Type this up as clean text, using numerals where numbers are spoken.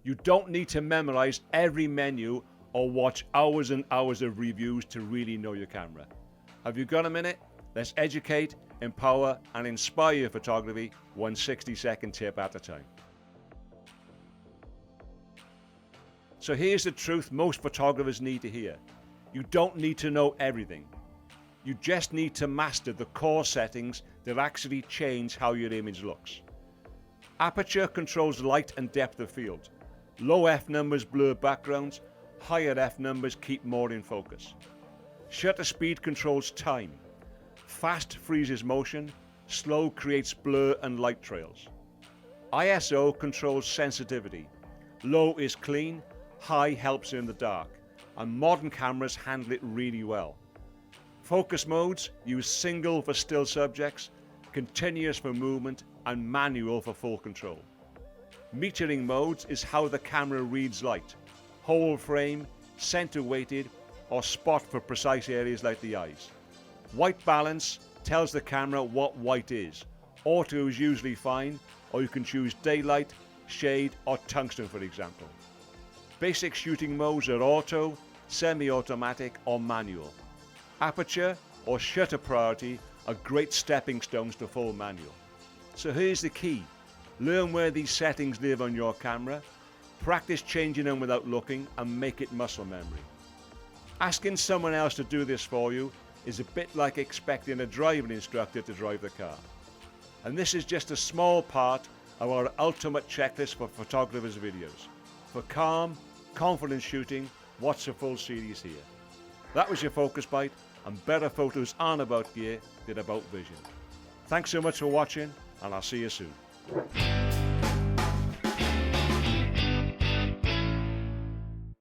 You don't need to memorize every menu or watch hours and hours of reviews to really know your camera. Have you got a minute? Let's educate, empower, and inspire your photography one 60-second tip at a time. So here's the truth most photographers need to hear. You don't need to know everything. You just need to master the core settings that actually change how your image looks. Aperture controls light and depth of field. Low f numbers blur backgrounds, higher f numbers keep more in focus. Shutter speed controls time. Fast freezes motion, slow creates blur and light trails. ISO controls sensitivity. Low is clean, high helps in the dark, and modern cameras handle it really well. Focus modes use single for still subjects, continuous for movement, and manual for full control. Metering modes is how the camera reads light, whole frame, center weighted, or spot for precise areas like the eyes. White balance tells the camera what white is. Auto is usually fine, or you can choose daylight, shade, or tungsten for example. Basic shooting modes are auto, semi-automatic, or manual. Aperture or shutter priority are great stepping stones to full manual. So here's the key. Learn where these settings live on your camera, practice changing them without looking, and make it muscle memory. Asking someone else to do this for you is a bit like expecting a driving instructor to drive the car. And this is just a small part of our ultimate checklist for photographers' videos. For calm, confident shooting, watch the full series here. That was your Focus Bite, and better photos aren't about gear, they're about vision. Thanks so much for watching, and I'll see you soon.